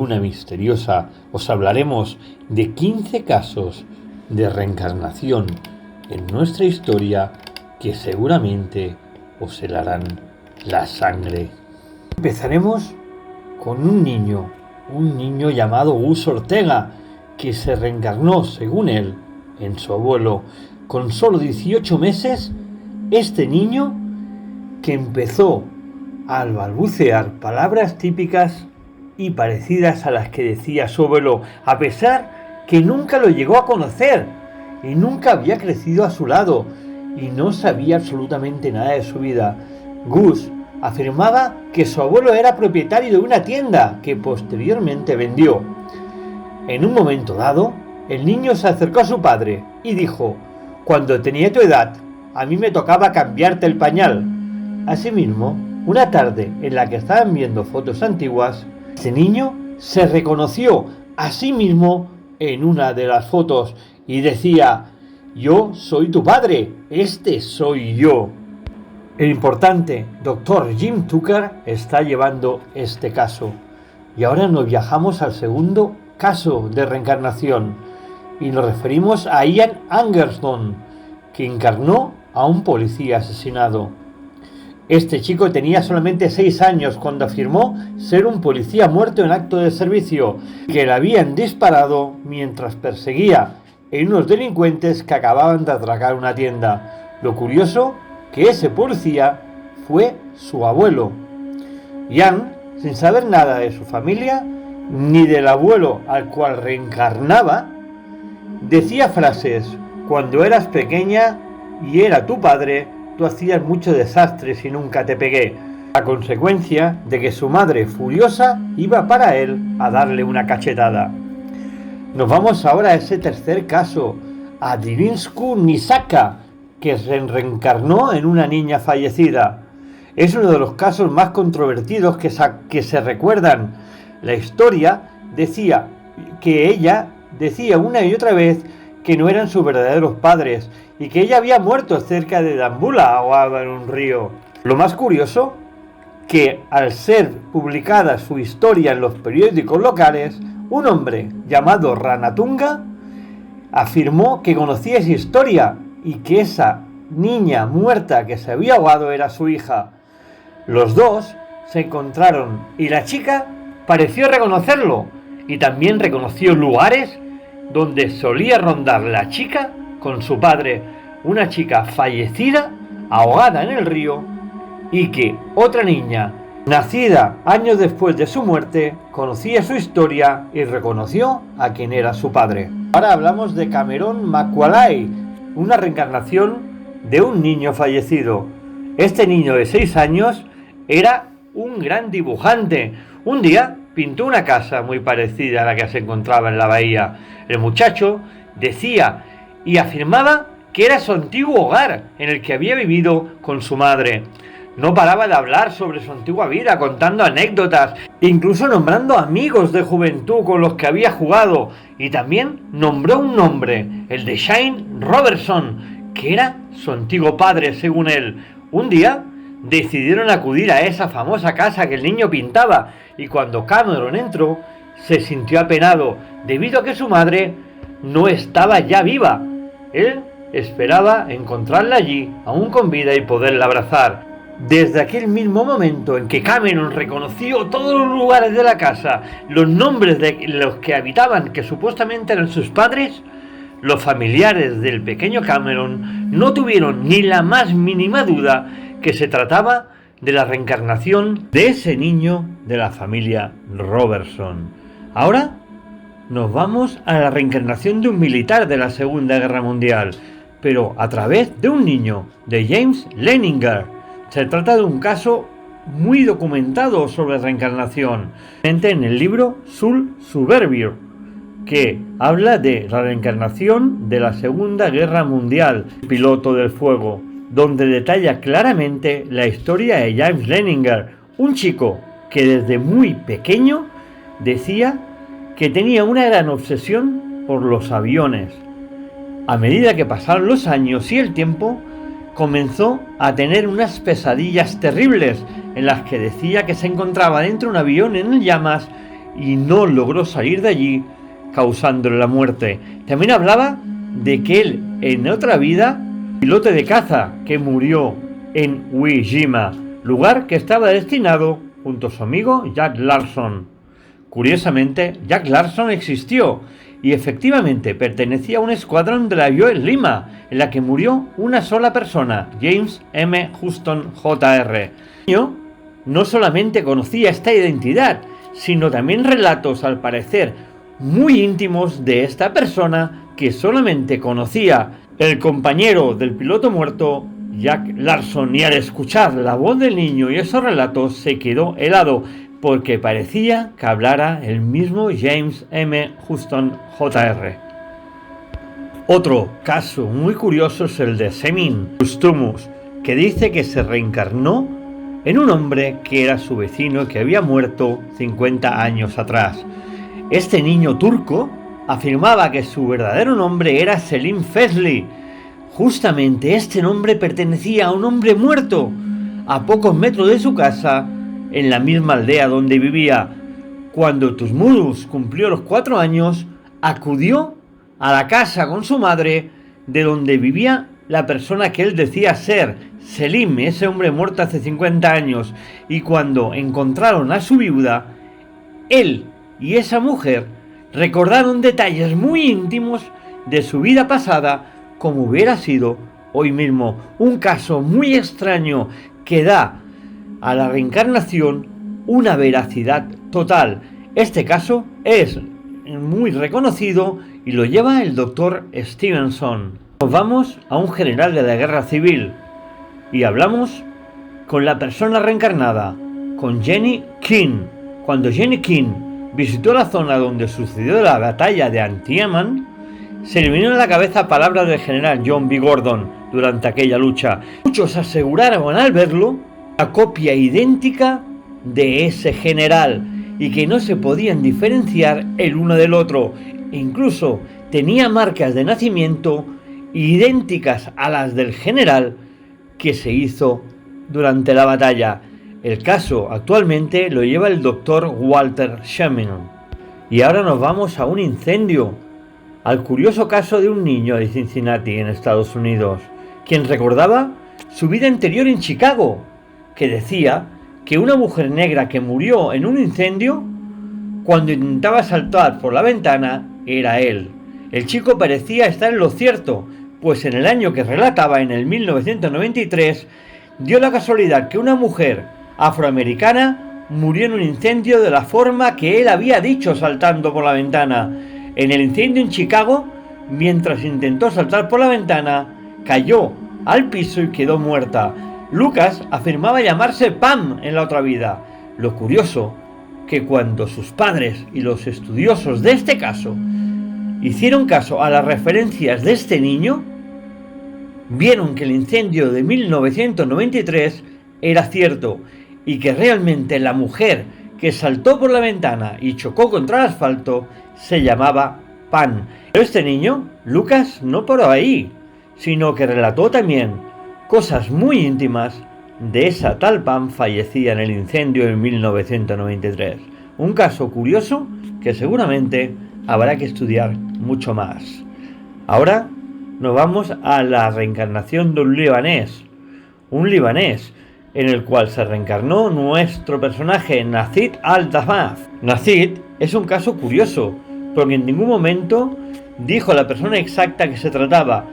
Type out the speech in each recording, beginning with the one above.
luna misteriosa os hablaremos de 15 casos de reencarnación en nuestra historia que seguramente os helarán la sangre. Empezaremos con un niño llamado Gus Ortega, que se reencarnó, según él, en su abuelo. Con solo 18 meses, este niño, que empezó a balbucear palabras típicas y parecidas a las que decía su abuelo, a pesar que nunca lo llegó a conocer y nunca había crecido a su lado y no sabía absolutamente nada de su vida. Gus afirmaba que su abuelo era propietario de una tienda que posteriormente vendió. En un momento dado, el niño se acercó a su padre y dijo: «Cuando tenía tu edad, a mí me tocaba cambiarte el pañal». Asimismo, una tarde en la que estaban viendo fotos antiguas, ese niño se reconoció a sí mismo en una de las fotos y decía: «Yo soy tu padre, este soy yo». El importante Dr. Jim Tucker está llevando este caso. Y ahora nos viajamos al segundo caso de reencarnación y nos referimos a Ian Anderson, que encarnó a un policía asesinado. Este chico tenía solamente 6 años cuando afirmó ser un policía muerto en acto de servicio, que le habían disparado mientras perseguía a unos delincuentes que acababan de atracar una tienda. Lo curioso, que ese policía fue su abuelo. Ian, sin saber nada de su familia, ni del abuelo al cual reencarnaba, decía frases: «Cuando eras pequeña y era tu padre, tú hacías mucho desastres y nunca te pegué», a consecuencia de que su madre, furiosa, iba para él a darle una cachetada. Nos vamos ahora a ese tercer caso, a Dirinsku Nisaka, que se reencarnó en una niña fallecida. Es uno de los casos más controvertidos que se recuerdan. La historia decía que ella decía una y otra vez que no eran sus verdaderos padres y que ella había muerto cerca de Dambula, ahogada en un río. Lo más curioso, que al ser publicada su historia en los periódicos locales, un hombre llamado Ranatunga afirmó que conocía esa historia y que esa niña muerta que se había ahogado era su hija. Los dos se encontraron y la chica pareció reconocerlo y también reconoció lugares donde solía rondar la chica con su padre, una chica fallecida, ahogada en el río, y que otra niña, nacida años después de su muerte, conocía su historia y reconoció a quien era su padre. Ahora hablamos de Cameron Macaulay, una reencarnación de un niño fallecido. Este niño de 6 años era un gran dibujante. Un día pintó una casa muy parecida a la que se encontraba en la bahía. El muchacho decía y afirmaba que era su antiguo hogar en el que había vivido con su madre. No paraba de hablar sobre su antigua vida, contando anécdotas, incluso nombrando amigos de juventud con los que había jugado, y también nombró un nombre, el de Shane Robertson, que era su antiguo padre, según él. Un día decidieron acudir a esa famosa casa que el niño pintaba, y cuando Cameron entró, se sintió apenado, debido a que su madre no estaba ya viva. Él esperaba encontrarla allí, aún con vida, y poderla abrazar. Desde aquel mismo momento en que Cameron reconoció todos los lugares de la casa, los nombres de los que habitaban, que supuestamente eran sus padres, los familiares del pequeño Cameron no tuvieron ni la más mínima duda que se trataba de la reencarnación de ese niño de la familia Robertson. Ahora nos vamos a la reencarnación de un militar de la Segunda Guerra Mundial, pero a través de un niño, de James Leninger. Se trata de un caso muy documentado sobre reencarnación, en el libro Soul Survivor, que habla de la reencarnación de la Segunda Guerra Mundial, piloto del fuego, donde detalla claramente la historia de James Leninger, un chico que desde muy pequeño decía que tenía una gran obsesión por los aviones. A medida que pasaron los años y el tiempo, comenzó a tener unas pesadillas terribles en las que decía que se encontraba dentro de un avión en llamas y no logró salir de allí, causándole la muerte. También hablaba de que él, en otra vida, piloto de caza que murió en Iwo Jima, lugar que estaba destinado junto a su amigo Jack Larson. Curiosamente, Jack Larson existió y efectivamente pertenecía a un escuadrón de la USS Lima, en la que murió una sola persona, James M. Houston Jr. No solamente conocía esta identidad, sino también relatos, al parecer, muy íntimos de esta persona que solamente conocía el compañero del piloto muerto, Jack Larson, y al escuchar la voz del niño y esos relatos se quedó helado, porque parecía que hablara el mismo James M. Houston Jr. Otro caso muy curioso es el de Semin Kustumus, que dice que se reencarnó en un hombre que era su vecino y que había muerto 50 años atrás. Este niño turco afirmaba que su verdadero nombre era Selim Fesli. Justamente este nombre pertenecía a un hombre muerto a pocos metros de su casa, en la misma aldea donde vivía. Cuando Tusmurus cumplió los 4 años, acudió a la casa con su madre, de donde vivía la persona que él decía ser, Selim, ese hombre muerto hace 50 años, y cuando encontraron a su viuda, él y esa mujer recordaron detalles muy íntimos de su vida pasada, como hubiera sido hoy mismo. Un caso muy extraño que da a la reencarnación una veracidad total. Este caso es muy reconocido y lo lleva el doctor Stevenson. Nos vamos a un general de la guerra civil y hablamos con la persona reencarnada, con Jenny King. Cuando Jenny King visitó la zona donde sucedió la batalla de Antietam, se le vino a la cabeza palabras del general John B. Gordon durante aquella lucha. Muchos aseguraron al verlo la copia idéntica de ese general y que no se podían diferenciar el uno del otro. Incluso tenía marcas de nacimiento idénticas a las del general que se hizo durante la batalla. El caso actualmente lo lleva el doctor Walter Sherman. Y ahora nos vamos a un incendio, al curioso caso de un niño de Cincinnati, en Estados Unidos, quien recordaba su vida anterior en Chicago, que decía que una mujer negra que murió en un incendio, cuando intentaba saltar por la ventana, era él. El chico parecía estar en lo cierto, pues en el año que relataba, en el 1993, dio la casualidad que una mujer afroamericana murió en un incendio de la forma que él había dicho, saltando por la ventana. En el incendio en Chicago, mientras intentó saltar por la ventana, cayó al piso y quedó muerta. Lucas afirmaba llamarse Pam en la otra vida. Lo curioso, que cuando sus padres y los estudiosos de este caso hicieron caso a las referencias de este niño, vieron que el incendio de 1993 era cierto y que realmente la mujer que saltó por la ventana y chocó contra el asfalto se llamaba Pam. Pero este niño, Lucas, no paró ahí, sino que relató también cosas muy íntimas de esa tal Pam fallecida en el incendio en 1993. Un caso curioso que seguramente habrá que estudiar mucho más. Ahora nos vamos a la reencarnación de un libanés en el cual se reencarnó nuestro personaje Nazid al-Dafaf. Nazid es un caso curioso, porque en ningún momento dijo la persona exacta que se trataba,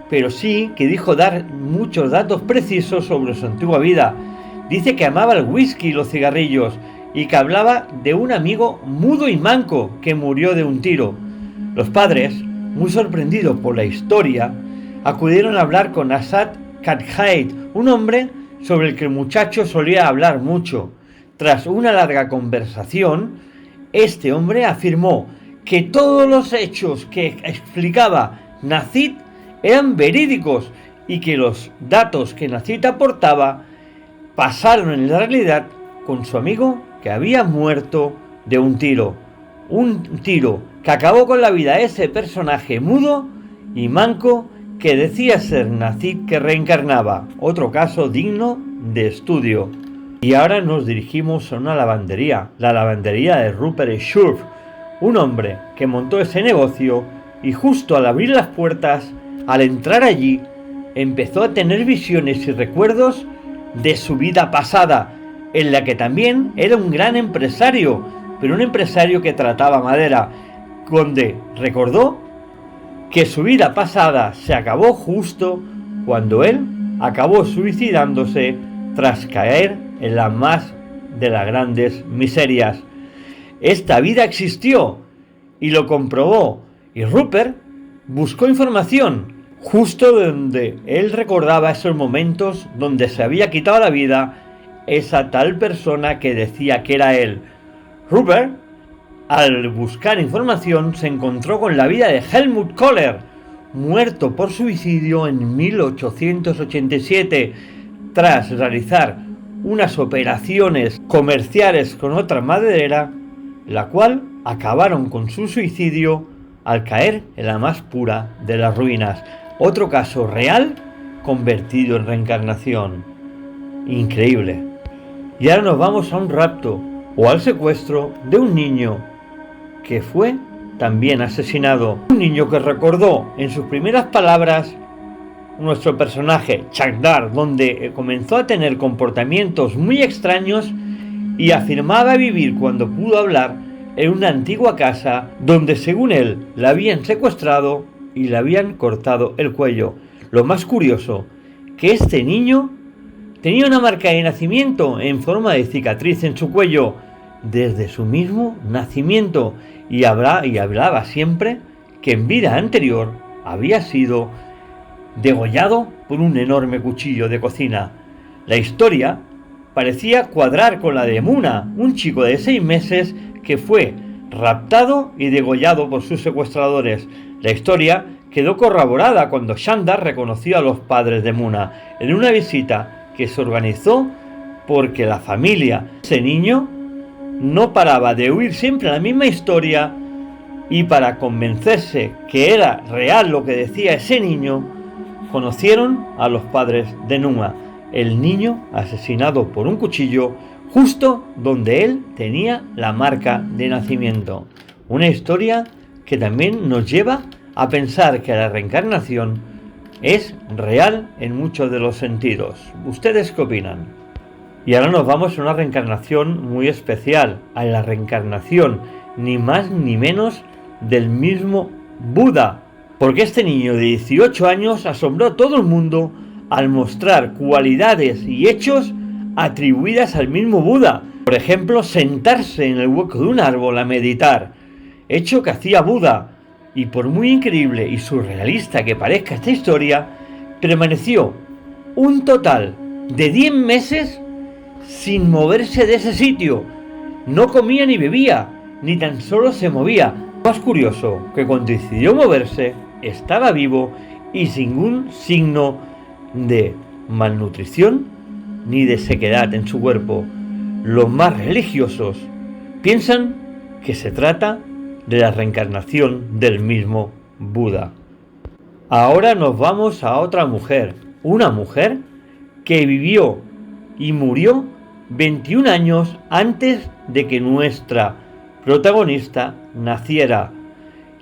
pero sí que dijo dar muchos datos precisos sobre su antigua vida. Dice que amaba el whisky y los cigarrillos, y que hablaba de un amigo mudo y manco que murió de un tiro. Los padres, muy sorprendidos por la historia, acudieron a hablar con Asad Katkait, un hombre sobre el que el muchacho solía hablar mucho. Tras una larga conversación, este hombre afirmó que todos los hechos que explicaba Nazid eran verídicos y que los datos que Nazid aportaba pasaron en la realidad con su amigo que había muerto de un tiro que acabó con la vida de ese personaje mudo y manco que decía ser Nazid, que reencarnaba. Otro caso digno de estudio. Y ahora nos dirigimos a una lavandería, la lavandería de Rupert Schurf, un hombre que montó ese negocio y justo al abrir las puertas, al entrar allí, empezó a tener visiones y recuerdos de su vida pasada, en la que también era un gran empresario, pero un empresario que trataba madera, donde recordó que su vida pasada se acabó justo cuando él acabó suicidándose tras caer en la más de las grandes miserias. Esta vida existió y lo comprobó, y Rupert buscó información justo donde él recordaba esos momentos donde se había quitado la vida esa tal persona que decía que era él. Rupert, al buscar información, se encontró con la vida de Helmut Kohler, muerto por suicidio en 1887 tras realizar unas operaciones comerciales con otra maderera, la cual acabaron con su suicidio al caer en la más pura de las ruinas. Otro caso real convertido en reencarnación. Increíble. Y ahora nos vamos a un rapto o al secuestro de un niño que fue también asesinado. Un niño que recordó en sus primeras palabras nuestro personaje Chagdar, donde comenzó a tener comportamientos muy extraños y afirmaba vivir cuando pudo hablar en una antigua casa donde según él la habían secuestrado y le habían cortado el cuello. Lo más curioso, que este niño tenía una marca de nacimiento en forma de cicatriz en su cuello desde su mismo nacimiento y hablaba siempre que en vida anterior había sido degollado por un enorme cuchillo de cocina. La historia parecía cuadrar con la de Muna, un chico de 6 meses que fue raptado y degollado por sus secuestradores. La historia quedó corroborada cuando Shandar reconoció a los padres de Muna en una visita que se organizó porque la familia de ese niño no paraba de oír siempre la misma historia, y para convencerse que era real lo que decía ese niño, conocieron a los padres de Numa, el niño asesinado por un cuchillo justo donde él tenía la marca de nacimiento. Una historia que también nos lleva a pensar que la reencarnación es real en muchos de los sentidos. ¿Ustedes qué opinan? Y ahora nos vamos a una reencarnación muy especial, a la reencarnación ni más ni menos del mismo Buda, porque este niño de 18 años asombró a todo el mundo al mostrar cualidades y hechos atribuidas al mismo Buda. Por ejemplo, sentarse en el hueco de un árbol a meditar, hecho que hacía Buda, y por muy increíble y surrealista que parezca esta historia, permaneció un total de 10 meses sin moverse de ese sitio. No comía ni bebía, ni tan solo se movía. Más curioso, que cuando decidió moverse, estaba vivo y sin ningún signo de malnutrición ni de sequedad en su cuerpo. Los más religiosos piensan que se trata de la reencarnación del mismo Buda. Ahora nos vamos a otra mujer, una mujer que vivió y murió 21 años antes de que nuestra protagonista naciera.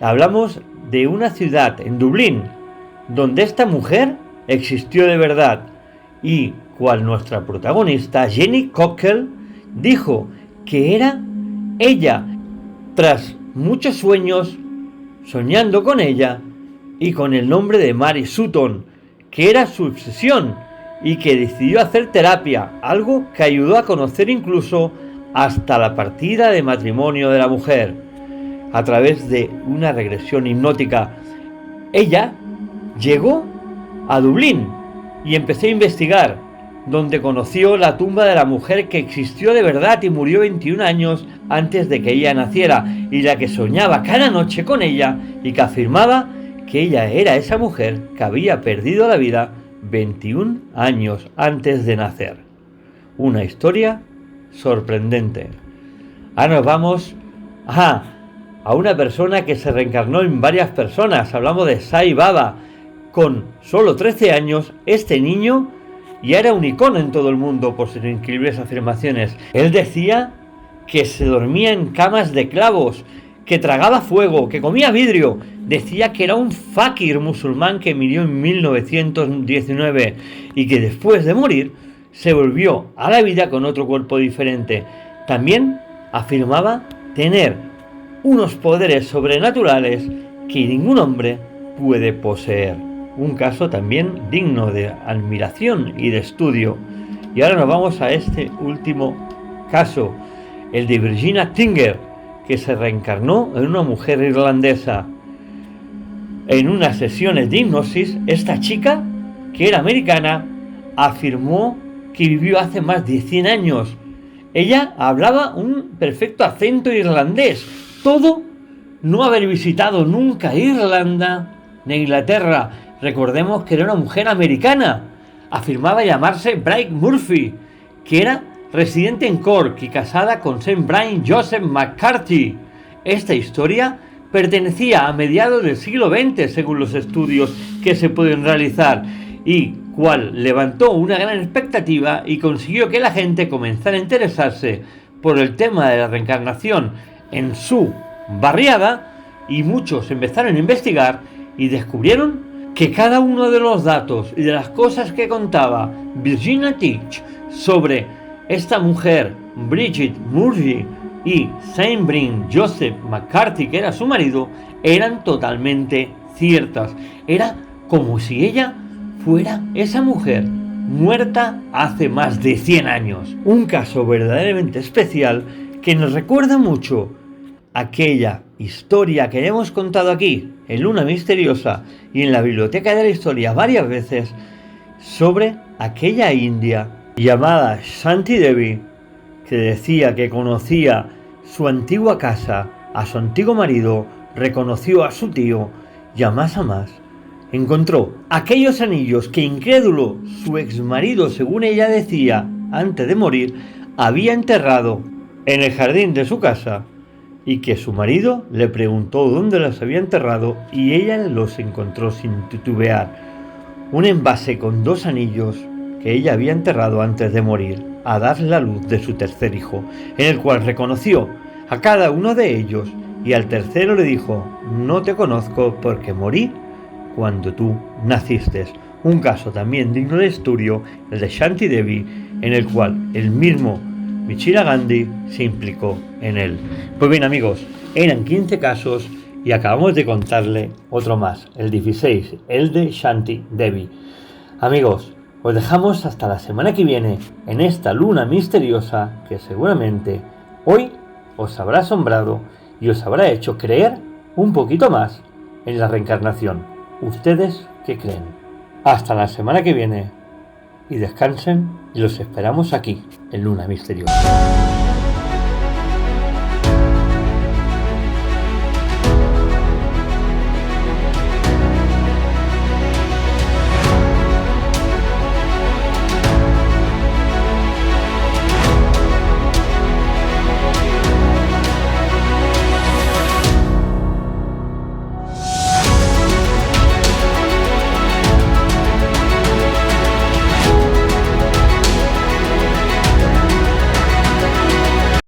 Hablamos de una ciudad en Dublín, donde esta mujer existió de verdad y cual nuestra protagonista Jenny Cockell dijo que era ella, tras muchos sueños, soñando con ella y con el nombre de Mary Sutton, que era su obsesión, y que decidió hacer terapia, algo que ayudó a conocer incluso hasta la partida de matrimonio de la mujer, a través de una regresión hipnótica. Ella llegó a Dublín y empezó a investigar, donde conoció la tumba de la mujer que existió de verdad y murió 21 años antes de que ella naciera, y la que soñaba cada noche con ella y que afirmaba que ella era esa mujer que había perdido la vida 21 años antes de nacer. Una historia sorprendente. Ahora nos vamos a una persona que se reencarnó en varias personas. Hablamos de Sai Baba. Con solo 13 años, este niño y era un icono en todo el mundo por sus increíbles afirmaciones. Él decía que se dormía en camas de clavos, que tragaba fuego, que comía vidrio. Decía que era un fakir musulmán que murió en 1919 y que después de morir se volvió a la vida con otro cuerpo diferente. También afirmaba tener unos poderes sobrenaturales que ningún hombre puede poseer. Un caso también digno de admiración y de estudio. Y ahora nos vamos a este último caso, el de Virginia Tinger, que se reencarnó en una mujer irlandesa. En unas sesiones de hipnosis, esta chica, que era americana, afirmó que vivió hace más de 100 años. Ella hablaba un perfecto acento irlandés. Todo no haber visitado nunca Irlanda ni Inglaterra. Recordemos que era una mujer americana. Afirmaba llamarse Bridget Murphy, que era residente en Cork y casada con Sir Brian Joseph McCarthy. Esta historia pertenecía a mediados del siglo XX, según los estudios que se pueden realizar, y cual levantó una gran expectativa y consiguió que la gente comenzara a interesarse por el tema de la reencarnación en su barriada, y muchos empezaron a investigar y descubrieron que cada uno de los datos y de las cosas que contaba Virginia Tinger sobre esta mujer, Bridget Murphy, y Sir Brian Joseph McCarthy, que era su marido, eran totalmente ciertas. Era como si ella fuera esa mujer muerta hace más de 100 años. Un caso verdaderamente especial que nos recuerda mucho aquella historia que hemos contado aquí en Luna Misteriosa y en la Biblioteca de la Historia varias veces sobre aquella india llamada Shanti Devi, que decía que conocía su antigua casa, a su antiguo marido, reconoció a su tío y a más encontró aquellos anillos que, incrédulo, su exmarido, según ella decía, antes de morir, había enterrado en el jardín de su casa, y que su marido le preguntó dónde los había enterrado y ella los encontró sin titubear. Un envase con 2 anillos que ella había enterrado antes de morir, a dar la luz de su tercer hijo, en el cual reconoció a cada uno de ellos, y al tercero le dijo: no te conozco porque morí cuando tú naciste. Un caso también digno de estudio, el de Shanti Devi, en el cual el mismo Michira Gandhi se implicó en él. Pues bien, amigos, eran 15 casos y acabamos de contarle otro más, el 16, el de Shanti Devi. Amigos, os dejamos hasta la semana que viene en esta luna misteriosa que seguramente hoy os habrá asombrado y os habrá hecho creer un poquito más en la reencarnación. ¿Ustedes qué creen? Hasta la semana que viene y descansen, y los esperamos aquí en Luna Misteriosa.